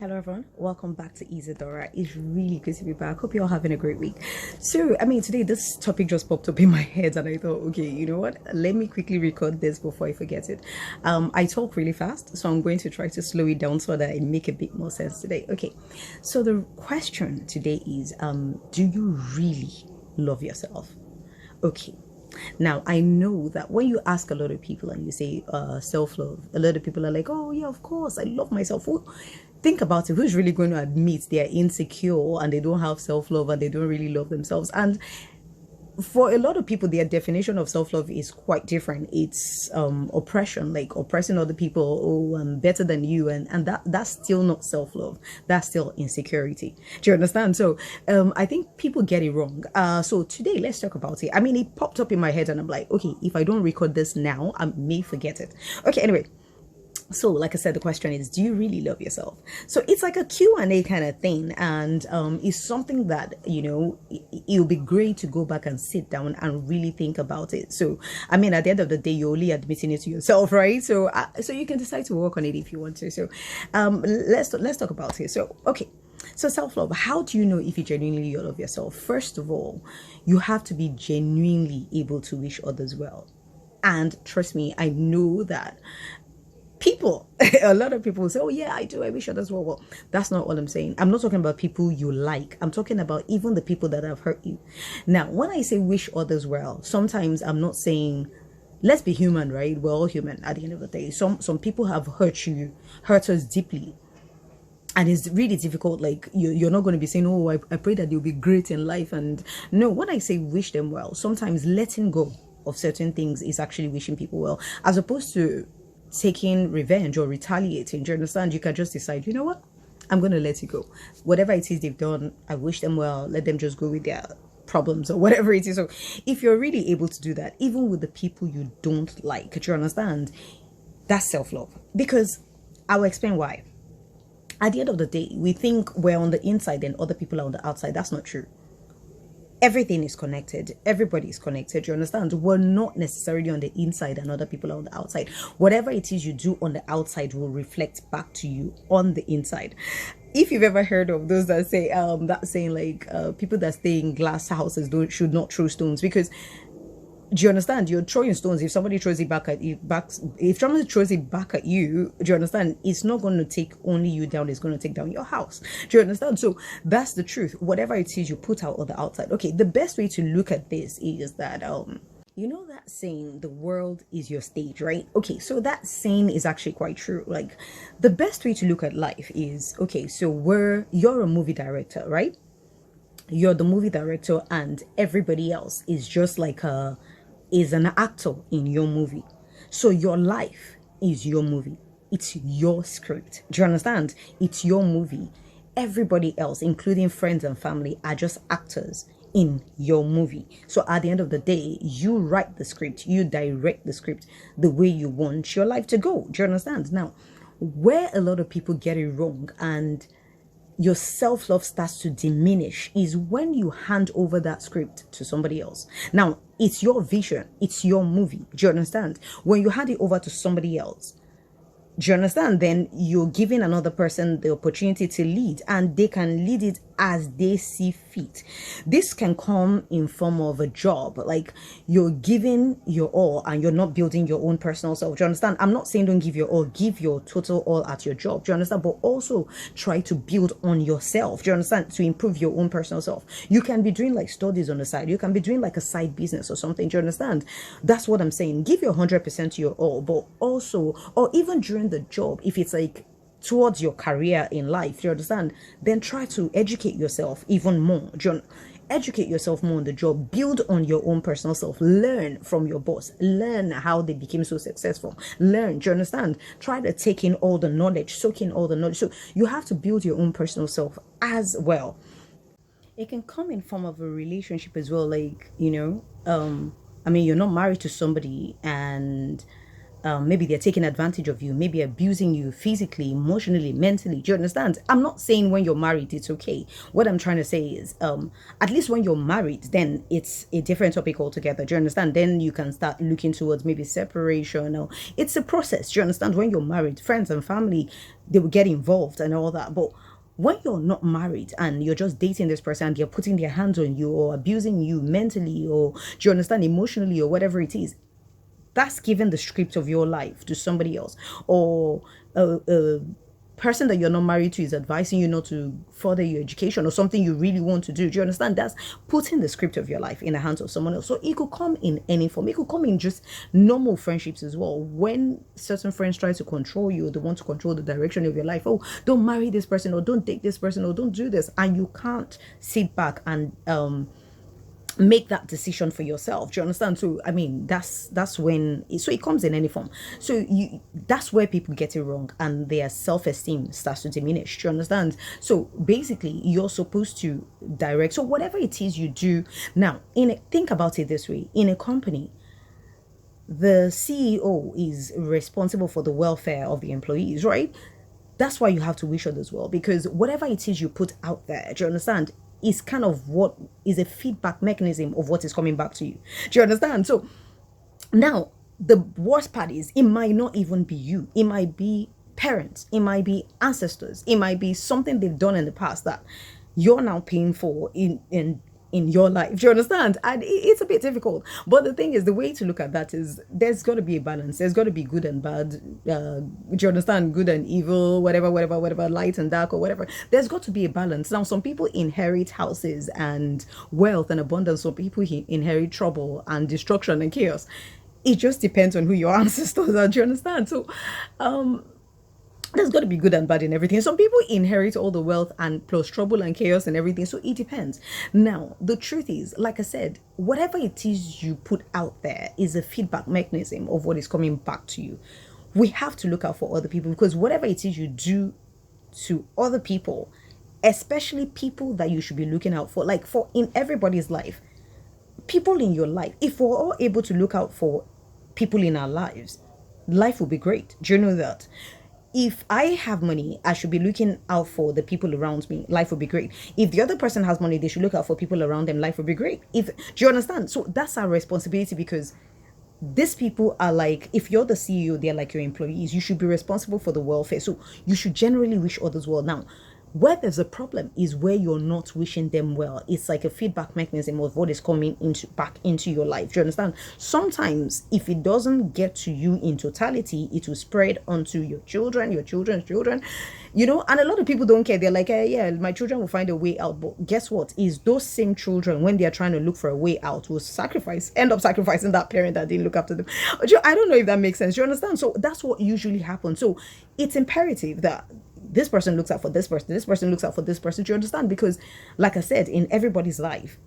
Hello everyone, welcome back to Isadora. It's really good to be back. Hope you're all having a great week. So, today this topic just popped up in my head and I thought, okay, you know what? Let me quickly record this before I forget it. I talk really fast, so I'm going to try to slow it down so that I make a bit more sense today. Okay, so the question today is, do you really love yourself? Okay. Now, I know that when you ask a lot of people and you say self-love, a lot of people are like, oh, yeah, of course, I love myself. Think about it. Who's really going to admit they're insecure and they don't have self-love and they don't really love themselves? And for a lot of people, their definition of self-love is quite different. It's oppression, like oppressing other people. Oh, I'm better than you, and that's still not self-love. That's still insecurity. Do you understand? So I think people get it wrong. So today let's talk about it. It popped up in my head and I'm like, okay, if I don't record this now, I may forget it. Okay, anyway. So like I said, the question is, do you really love yourself? So it's like a Q&A kind of thing, and it's something that it'll be great to go back and sit down and really think about it. So at the end of the day, you're only admitting it to yourself, right? So so you can decide to work on it if you want to. So let's talk about it. So okay. So self-love, how do you know if you genuinely love yourself? First of all, you have to be genuinely able to wish others well. And trust me, I know that people a lot of people say, oh yeah, I do, I wish others well. That's not what I'm saying. I'm not talking about people you like. I'm talking about even the people that have hurt you. Now when I say wish others well, sometimes I'm not saying, let's be human, right? We're all human at the end of the day. Some people have hurt us deeply, and it's really difficult. Like you're not going to be saying, oh, I pray that you'll be great in life. And no, when I say wish them well, sometimes letting go of certain things is actually wishing people well, as opposed to taking revenge or retaliating. Do you understand? You can just decide, you know what, I'm going to let it go. Whatever it is they've done, I wish them well. Let them just go with their problems or whatever it is. So if you're really able to do that, even with the people you don't like, do you understand? That's self-love. Because I'll explain why. At the end of the day, we think we're on the inside and other people are on the outside. That's not true. Everything is connected. Everybody is connected. You understand? We're not necessarily on the inside and other people are on the outside. Whatever it is you do on the outside will reflect back to you on the inside. If you've ever heard of those that say that saying, like people that stay in glass houses should not throw stones, because do you understand? You're throwing stones. If somebody throws it back at you, if somebody throws it back at you, do you understand? It's not going to take only you down. It's going to take down your house. Do you understand? So that's the truth. Whatever it is you put out on the outside. Okay, the best way to look at this is that you know that saying, the world is your stage, right? Okay, so that saying is actually quite true. Like, the best way to look at life is, okay, so you're a movie director, right? You're the movie director and everybody else is just like is an actor in your movie. So your life is your movie. It's your script. Do you understand? It's your movie. Everybody else, including friends and family, are just actors in your movie. So at the end of the day, you write the script, you direct the script the way you want your life to go. Do you understand? Now, where a lot of people get it wrong and your self-love starts to diminish is when you hand over that script to somebody else. Now, it's your vision, it's your movie. Do you understand? When you hand it over to somebody else, do you understand? Then you're giving another person the opportunity to lead, and they can lead it as they see fit. This can come in form of a job, like you're giving your all and you're not building your own personal self. Do you understand? I'm not saying don't give your all, give your total all at your job. Do you understand? But also try to build on yourself. Do you understand? To improve your own personal self. You can be doing like studies on the side. You can be doing like a side business or something. Do you understand? That's what I'm saying. Give your 100% to your all, but also, or even during the job, if it's like towards your career in life, you understand, then try to educate yourself even more. Educate yourself more on the job, build on your own personal self, learn from your boss, learn how they became so successful, learn. Do you understand? Try to take in all the knowledge, soak in all the knowledge. So you have to build your own personal self as well. It can come in form of a relationship as well, like you're not married to somebody and maybe they're taking advantage of you, maybe abusing you physically, emotionally, mentally. Do you understand? I'm not saying when you're married it's okay. What I'm trying to say is, at least when you're married, then it's a different topic altogether. Do you understand? Then you can start looking towards maybe separation, or it's a process. Do you understand? When you're married, friends and family, they will get involved and all that. But when you're not married and you're just dating this person and they're putting their hands on you or abusing you mentally, or do you understand, emotionally, or whatever it is, that's giving the script of your life to somebody else. Or a person that you're not married to is advising you not to further your education or something you really want to do. Do you understand? That's putting the script of your life in the hands of someone else. So it could come in any form. It could come in just normal friendships as well. When certain friends try to control you, they want to control the direction of your life. Oh, don't marry this person, or don't date this person, or don't do this. And you can't sit back and make that decision for yourself. Do you understand? So I mean, that's when it comes in any form. So that's where people get it wrong and their self-esteem starts to diminish. Do you understand? So basically you're supposed to direct. So whatever it is you do now, think about it this way: in a company, the CEO is responsible for the welfare of the employees, right? That's why you have to wish others well, because whatever it is you put out there, do you understand, is kind of what is a feedback mechanism of what is coming back to you. Do you understand? So now the worst part is, it might not even be you. It might be parents, it might be ancestors, it might be something they've done in the past that you're now paying for in your life. Do you understand? And it's a bit difficult, but the thing is, the way to look at that is, there's got to be a balance. There's got to be good and bad. Do you understand? Good and evil, whatever, light and dark, or whatever. There's got to be a balance. Now, some people inherit houses and wealth and abundance. Some people inherit trouble and destruction and chaos. It just depends on who your ancestors are. Do you understand? So there's got to be good and bad in everything. Some people inherit all the wealth and plus trouble and chaos and everything. So it depends. Now, the truth is, like I said, whatever it is you put out there is a feedback mechanism of what is coming back to you. We have to look out for other people, because whatever it is you do to other people, especially people that you should be looking out for, like for in everybody's life, people in your life, if we're all able to look out for people in our lives, life will be great. Do you know that? If I have money, I should be looking out for the people around me. Life will be great. If the other person has money, they should look out for people around them. Life will be great. Do you understand? So that's our responsibility, because these people are like, if you're the CEO, they're like your employees. You should be responsible for the welfare. So you should generally wish others well. Now, where there's a problem is where you're not wishing them well. It's like a feedback mechanism of what is coming back into your life. Do you understand? Sometimes if it doesn't get to you in totality, it will spread onto your children, your children's children, you know. And a lot of people don't care. They're like, yeah, my children will find a way out. But guess what? Is those same children, when they're trying to look for a way out, will end up sacrificing that parent that didn't look after them. I don't know if that makes sense. You understand? So that's what usually happens. So it's imperative that this person looks out for this person looks out for this person. Do you understand? Because like I said, in everybody's life,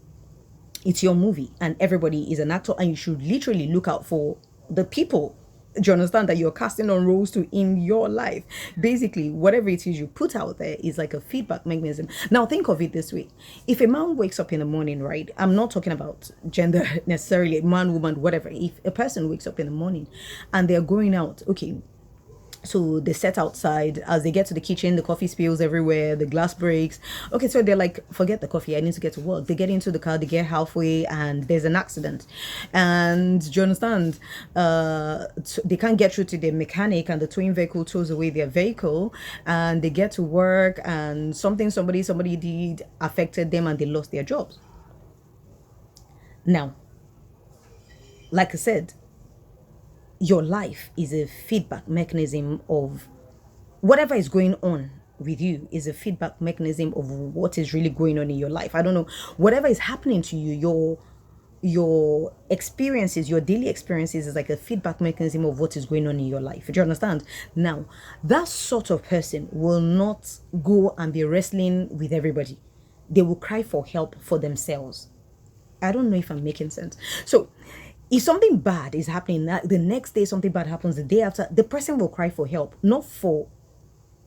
it's your movie and everybody is an actor, and you should literally look out for the people, do you understand, that you're casting on roles to in your life. Basically, whatever it is you put out there is like a feedback mechanism. Now think of it this way: if a man wakes up in the morning, right, I'm not talking about gender necessarily, man, woman, whatever. If a person wakes up in the morning and they're going out, okay, so they set outside. As they get to the kitchen, the coffee spills everywhere, the glass breaks. Okay, so they're like, forget the coffee, I need to get to work. They get into the car, they get halfway, and there's an accident. And do you understand? They can't get through to the mechanic, and the towing vehicle tows away their vehicle, and they get to work, and somebody did affected them, and they lost their jobs. Now, like I said, your life is a feedback mechanism of whatever is going on with you, is a feedback mechanism of what is really going on in your life. I don't know, whatever is happening to you, your experiences, your daily experiences, is like a feedback mechanism of what is going on in your life. Do you understand? Now, that sort of person will not go and be wrestling with everybody. They will cry for help for themselves. I don't know if I'm making sense. So if something bad is happening, the next day something bad happens, the day after, the person will cry for help, not for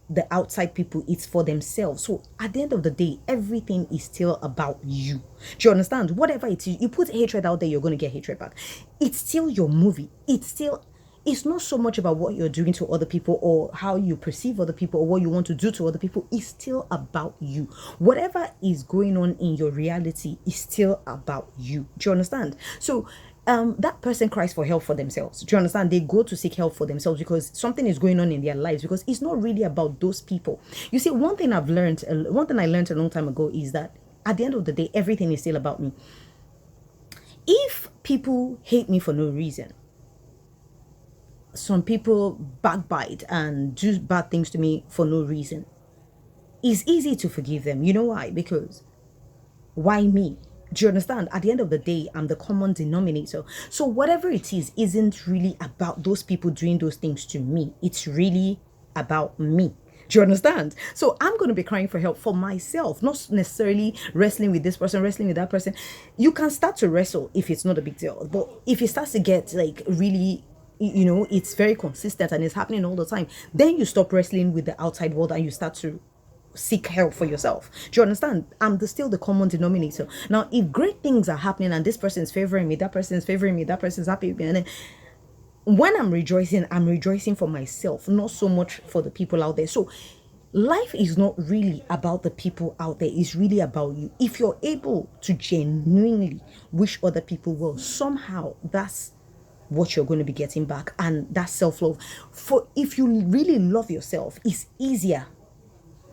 the outside people, it's for themselves. So at the end of the day, everything is still about you. Do you understand? Whatever it is, you put hatred out there, you're going to get hatred back. It's still your movie. It's still, it's not so much about what you're doing to other people or how you perceive other people or what you want to do to other people. It's still about you. Whatever is going on in your reality is still about you. Do you understand? So that person cries for help for themselves. Do you understand? They go to seek help for themselves because something is going on in their lives, because it's not really about those people. You see, one thing I learned a long time ago is that at the end of the day, everything is still about me. If people hate me for no reason, some people backbite and do bad things to me for no reason, it's easy to forgive them. You know why? Because why me? Do you understand? At the end of the day, I'm the common denominator. So whatever it is isn't really about those people doing those things to me. It's really about me. Do you understand? So I'm going to be crying for help for myself, not necessarily wrestling with this person, wrestling with that person. You can start to wrestle if it's not a big deal. But if it starts to get like really, it's very consistent and it's happening all the time, then you stop wrestling with the outside world and you start to seek help for yourself. Do you understand? I'm still the common denominator. Now, if great things are happening and this person is favoring me, that person is favoring me, that person is happy with me, and then when I'm rejoicing for myself, not so much for the people out there. So life is not really about the people out there. It's really about you. If you're able to genuinely wish other people well, somehow that's what you're going to be getting back. And that's self-love. For if you really love yourself, it's easier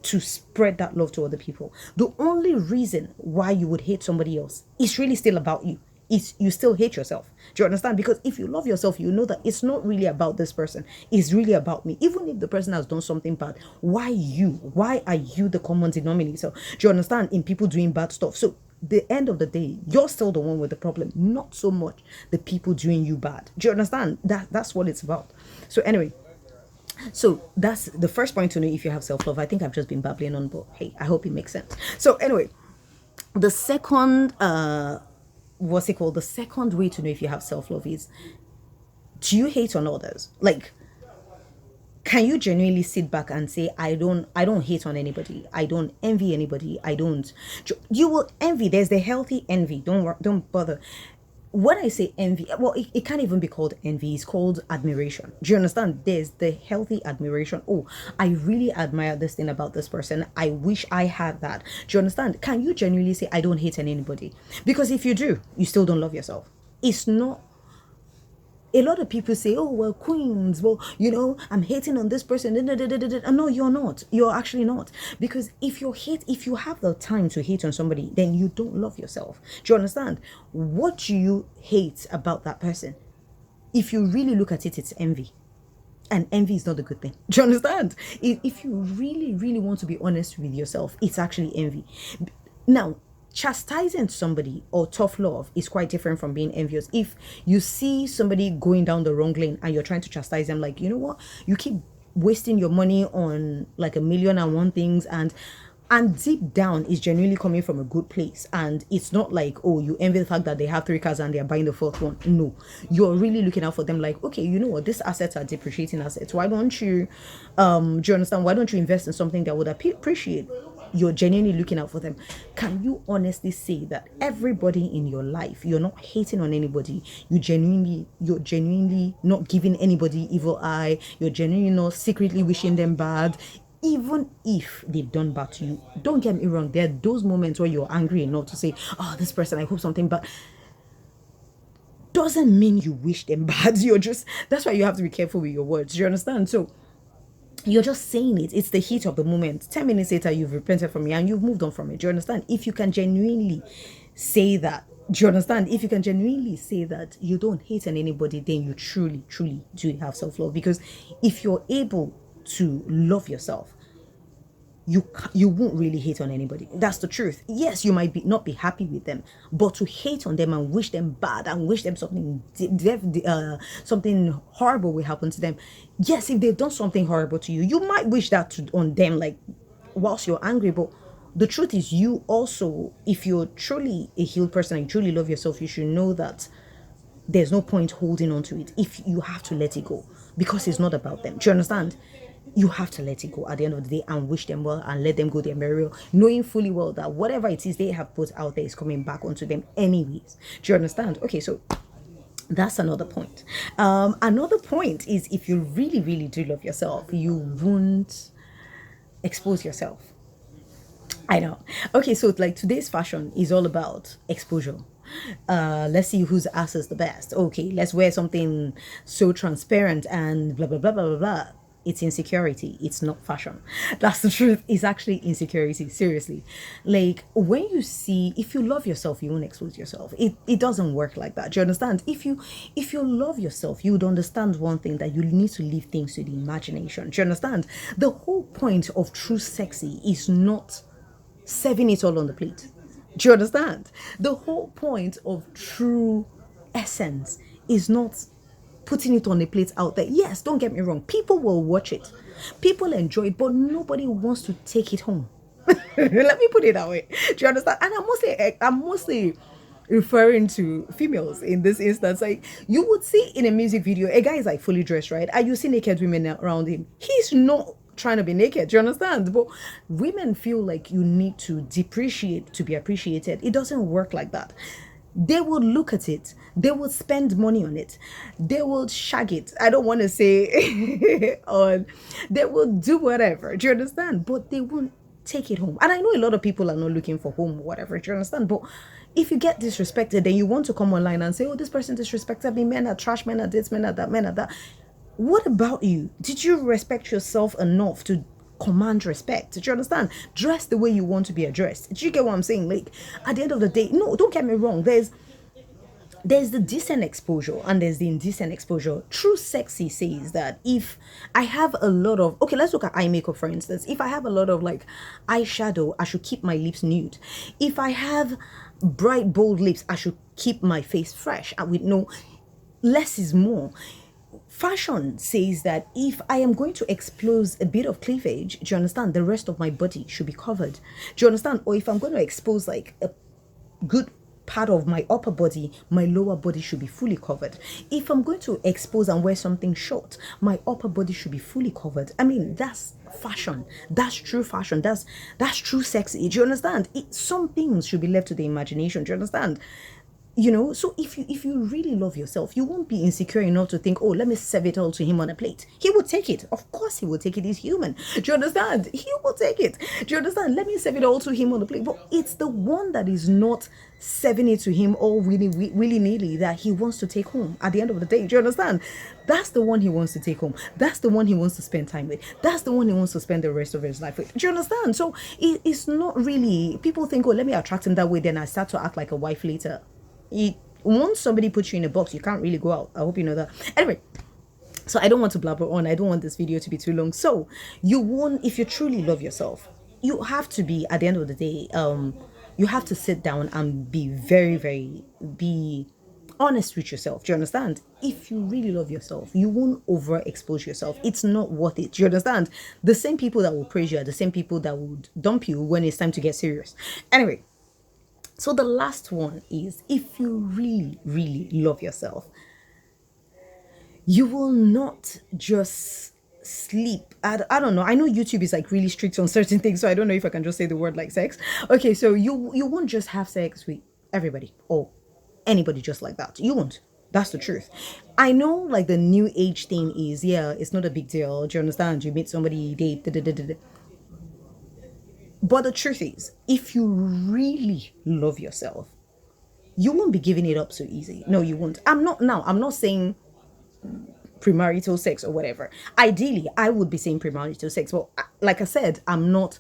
to spread that love to other people. The only reason why you would hate somebody else is really still about you. Is you still hate yourself. Do you understand? Because if you love yourself, you know that it's not really about this person. It's really about me. Even if the person has done something bad, why you? Why are you the common denominator? Do you understand? In people doing bad stuff. So the end of the day, you're still the one with the problem, not so much the people doing you bad. Do you understand? That's what it's about. So anyway, so that's the first point to know if you have self-love. I think I've just been babbling on, but hey, I hope it makes sense. So anyway, the second the second way to know if you have self-love is, do you hate on others? Like, can you genuinely sit back and say, I don't hate on anybody, I don't envy anybody, you will envy. There's the healthy envy. Don't bother. When I say envy, well, it can't even be called envy. It's called admiration. Do you understand? There's the healthy admiration. Oh, I really admire this thing about this person. I wish I had that. Do you understand? Can you genuinely say, I don't hate on anybody? Because if you do, you still don't love yourself. It's not. A lot of people say, oh, well, queens, well, I'm hating on this person. No, you're not. You're actually not. Because if you have the time to hate on somebody, then you don't love yourself. Do you understand? What do you hate about that person? If you really look at it, it's envy. And envy is not a good thing. Do you understand? If you really, really want to be honest with yourself, it's actually envy. Now, chastising somebody or tough love is quite different from being envious. If you see somebody going down the wrong lane and you're trying to chastise them, like, you know what, you keep wasting your money on like 1,000,001 things, and deep down is genuinely coming from a good place, and it's not like, oh, you envy the fact that they have 3 cars and they're buying the 4th one. No, you're really looking out for them, like, okay, you know what, these assets are depreciating assets. Why don't you do you understand, why don't you invest in something that would appreciate? You're genuinely looking out for them. Can you honestly say that everybody in your life, you're not hating on anybody, you're genuinely not giving anybody evil eye, you're genuinely not secretly wishing them bad, even if they've done bad to you? Don't get me wrong, there are those moments where you're angry enough to say, oh, this person, I hope something bad. Doesn't mean you wish them bad. That's why you have to be careful with your words. Do you understand? So you're just saying it. It's the heat of the moment. 10 minutes later, you've repented from it and you've moved on from it. Do you understand? If you can genuinely say that, do you understand? If you can genuinely say that you don't hate on anybody, then you truly, truly do have self-love. Because if you're able to love yourself, you won't really hate on anybody. That's the truth. Yes, you might not be happy with them, but to hate on them and wish them bad and wish them something horrible will happen to them. Yes, if they've done something horrible to you, you might wish that on them, like whilst you're angry. But the truth is, you also, if you're truly a healed person and you truly love yourself, you should know that there's no point holding on to it. If you have to let it go, because it's not about them. Do you understand? You have to let it go at the end of the day and wish them well and let them go their merry way, knowing fully well that whatever it is they have put out there is coming back onto them anyways. Do you understand? Okay, so That's another point. Another point is if you really, really do love yourself, you won't expose yourself. I know. Okay, so like today's fashion is all about exposure. Let's see whose ass is the best. Okay, let's wear something so transparent and blah blah blah blah blah blah. It's insecurity. It's not fashion. That's the truth. It's actually insecurity. Seriously. Like when you see, if you love yourself, you won't expose yourself. It doesn't work like that. Do you understand? If you love yourself, you would understand one thing, that you need to leave things to the imagination. Do you understand? The whole point of true sexy is not serving it all on the plate. Do you understand? The whole point of true essence is not putting it on a plate out there. Yes, don't get me wrong. People will watch it. People enjoy it, but nobody wants to take it home. Let me put it that way. Do you understand? And I'm mostly referring to females in this instance. Like you would see in a music video, a guy is like fully dressed, right? And you see naked women around him. He's not trying to be naked. Do you understand? But women feel like you need to depreciate to be appreciated. It doesn't work like that. They will look at it, they will spend money on it, they will shag it. I don't want to say on, they will do whatever. Do you understand? But they won't take it home. And I know a lot of people are not looking for home or whatever. Do you understand? But if you get disrespected, then you want to come online and say, oh, this person disrespected me, men are trash, men are this, men are that, men are that. What about you? Did you respect yourself enough to command respect? Do you understand? Dress the way you want to be addressed. Do you get what I'm saying? Like at the end of the day, no, don't get me wrong. There's the decent exposure and there's the indecent exposure. True sexy says that if I have a lot of, okay, let's look at eye makeup for instance. If I have a lot of like eyeshadow, I should keep my lips nude. If I have bright bold lips, I should keep my face fresh and with no, less is more. Fashion says that if I am going to expose a bit of cleavage, do you understand, the rest of my body should be covered. Do you understand? Or if I'm going to expose like a good part of my upper body, my lower body should be fully covered. If I'm going to expose and wear something short, my upper body should be fully covered. I mean, that's fashion. That's true fashion. That's true sexy. Do you understand? Some things should be left to the imagination. Do you understand? So if you really love yourself, you won't be insecure enough to think, oh, let me serve it all to him on a plate. He will take it. Of course he will take it. He's human. Do you understand? He will take it. Do you understand? Let me serve it all to him on the plate. But it's the one that is not serving it to him all willy-nilly that he wants to take home at the end of the day. Do you understand? That's the one he wants to take home. That's the one he wants to spend time with. That's the one he wants to spend the rest of his life with. Do you understand? So it's not really, people think, oh, let me attract him that way, then I start to act like a wife later. Once somebody puts you in a box, you can't really go out. I hope you know that. Anyway, so I don't want to blabber on. I don't want this video to be too long. So you won't, if you truly love yourself, you have to be, at the end of the day, you have to sit down and be very, very, be honest with yourself. Do you understand? If you really love yourself, you won't overexpose yourself. It's not worth it. Do you understand? The same people that will praise you are the same people that would dump you when it's time to get serious. Anyway, so the last one is, if you really, really love yourself, you will not just sleep. I don't know. I know YouTube is like really strict on certain things, so I don't know if I can just say the word like sex. Okay, so you won't just have sex with everybody or anybody just like that. You won't. That's the truth. I know like the new age thing is, yeah, it's not a big deal. Do you understand? You meet somebody, date, da, da, da, da, da. But the truth is, if you really love yourself, you won't be giving it up so easy. No, you won't. I'm not saying premarital sex or whatever. Ideally, I would be saying premarital sex. But like I said, I'm not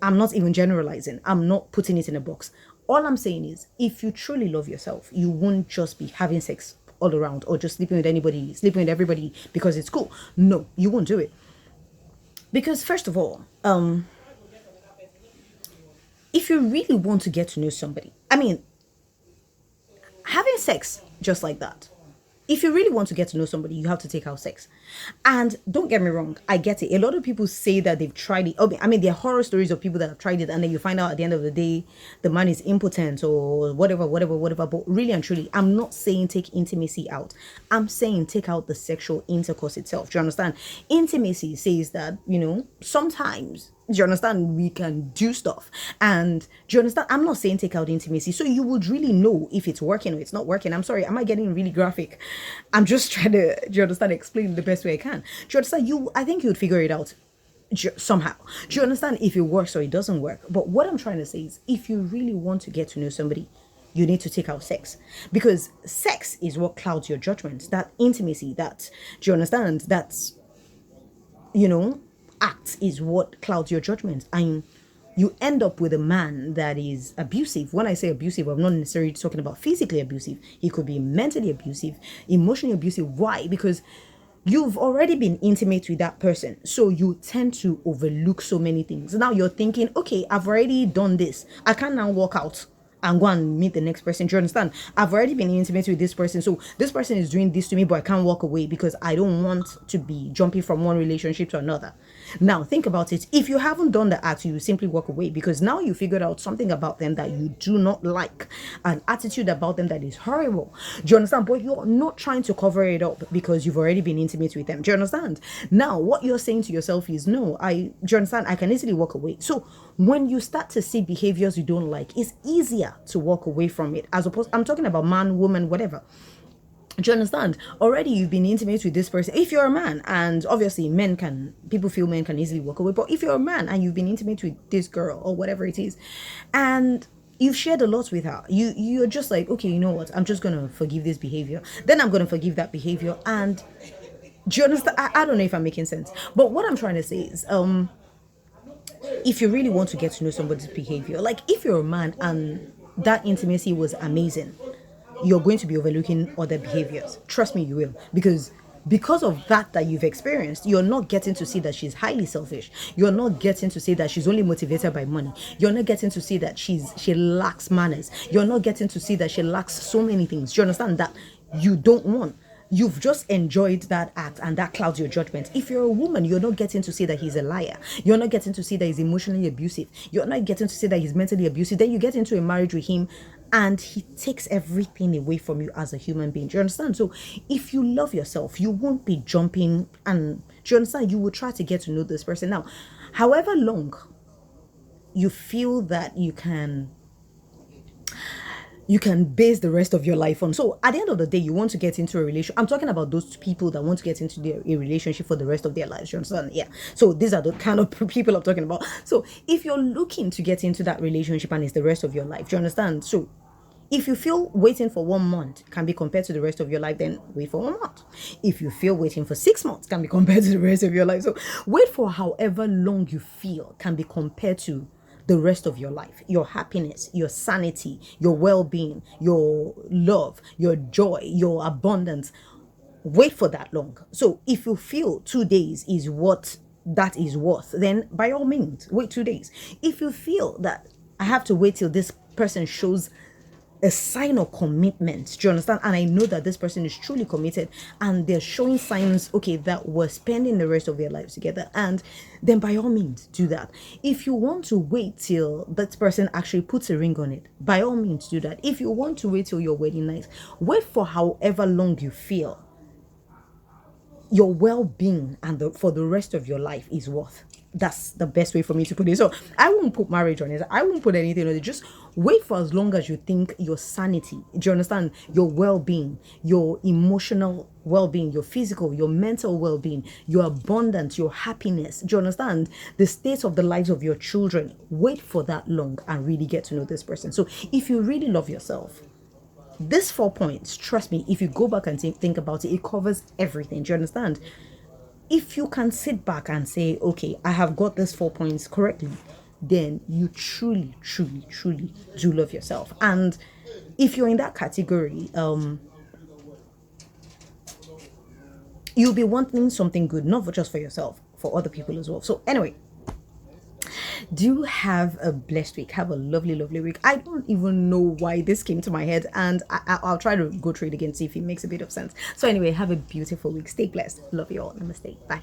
even generalizing. I'm not putting it in a box. All I'm saying is, if you truly love yourself, you won't just be having sex all around or just sleeping with anybody, sleeping with everybody because it's cool. No, you won't do it. Because first of all, if you really want to get to know somebody, I mean, having sex just like that, if you really want to get to know somebody, you have to take out sex. And don't get me wrong, I get it. A lot of people say that they've tried it. I mean, there are horror stories of people that have tried it and then you find out at the end of the day, the man is impotent or whatever. But really and truly, I'm not saying take intimacy out. I'm saying take out the sexual intercourse itself. Do you understand? Intimacy says that, sometimes Do you understand? We can do stuff. And do you understand? I'm not saying take out intimacy. So you would really know if it's working or it's not working. I'm sorry. Am I getting really graphic? I'm just trying to, do you understand, explain the best way I can. Do you understand? I think you'd figure it out somehow. Do you understand if it works or it doesn't work? But what I'm trying to say is if you really want to get to know somebody, you need to take out sex, because sex is what clouds your judgment. That intimacy, that, do you understand? That's, act is what clouds your judgment, and you end up with a man that is abusive. When I say abusive, I'm not necessarily talking about physically abusive. He could be mentally abusive, emotionally abusive. Why? Because you've already been intimate with that person, so you tend to overlook so many things. Now you're thinking, okay, I've already done this, I can now walk out and go and meet the next person. Do you understand? I've already been intimate with this person, so this person is doing this to me, but I can't walk away because I don't want to be jumping from one relationship to another. Now think about it. If you haven't done the act, you simply walk away because now you figured out something about them that you do not like, an attitude about them that is horrible. Do you understand? But you're not trying to cover it up because you've already been intimate with them. Do you understand? Now what you're saying to yourself is, no, do you understand? I can easily walk away. So when you start to see behaviors you don't like, it's easier to walk away from it, as opposed, I'm talking about man, woman, whatever. Do you understand? Already you've been intimate with this person. If you're a man, and obviously people feel men can easily walk away, but if you're a man and you've been intimate with this girl or whatever it is, and you've shared a lot with her, you're just like, okay, you know what, I'm just gonna forgive this behavior, then I'm gonna forgive that behavior. And do you understand? I don't know if I'm making sense, but what I'm trying to say is, if you really want to get to know somebody's behavior, like if you're a man and that intimacy was amazing, you're going to be overlooking other behaviors. Trust me, you will. Because of that you've experienced, you're not getting to see that she's highly selfish. You're not getting to see that she's only motivated by money. You're not getting to see that she lacks manners. You're not getting to see that she lacks so many things. Do you understand that you don't want? You've just enjoyed that act, and that clouds your judgment. If you're a woman, you're not getting to see that he's a liar. You're not getting to see that he's emotionally abusive. You're not getting to see that he's mentally abusive. Then you get into a marriage with him and he takes everything away from you as a human being. Do you understand? So if you love yourself, you won't be jumping, and do you understand? You will try to get to know this person. Now, however long you feel that you can base the rest of your life on. So at the end of the day, you want to get into a relationship. I'm talking about those people that want to get into a relationship for the rest of their lives. You understand? Yeah. So these are the kind of people I'm talking about. So if you're looking to get into that relationship and it's the rest of your life, do you understand? So if you feel waiting for 1 month can be compared to the rest of your life, then wait for 1 month. If you feel waiting for 6 months can be compared to the rest of your life. So wait for however long you feel can be compared to the rest of your life, your happiness, your sanity, your well-being, your love, your joy, your abundance. Wait for that long. So if you feel 2 days is what that is worth, then by all means wait 2 days. If you feel that I have to wait till this person shows a sign of commitment, do you understand? And I know that this person is truly committed and they're showing signs, okay, that we're spending the rest of their lives together, and then by all means do that. If you want to wait till that person actually puts a ring on it, by all means do that. If you want to wait till your wedding night, wait for however long you feel your well-being and for the rest of your life is worth. That's the best way for me to put it. So I won't put marriage on it. I won't put anything on it. Just wait for as long as you think your sanity, do you understand? Your well-being, your emotional well-being, your physical, your mental well-being, your abundance, your happiness, do you understand? The state of the lives of your children. Wait for that long and really get to know this person. So if you really love yourself, these 4 points, trust me, if you go back and think about it, it covers everything. Do you understand? If you can sit back and say, okay, I have got these 4 points correctly, then you truly, truly, truly do love yourself. And if you're in that category, you'll be wanting something good, not just for yourself, for other people as well. So anyway, do have a blessed week. Have a lovely, lovely week. I don't even know why this came to my head, and I'll try to go through it again, see if it makes a bit of sense. So anyway, have a beautiful week. Stay blessed. Love you all. Namaste. Bye.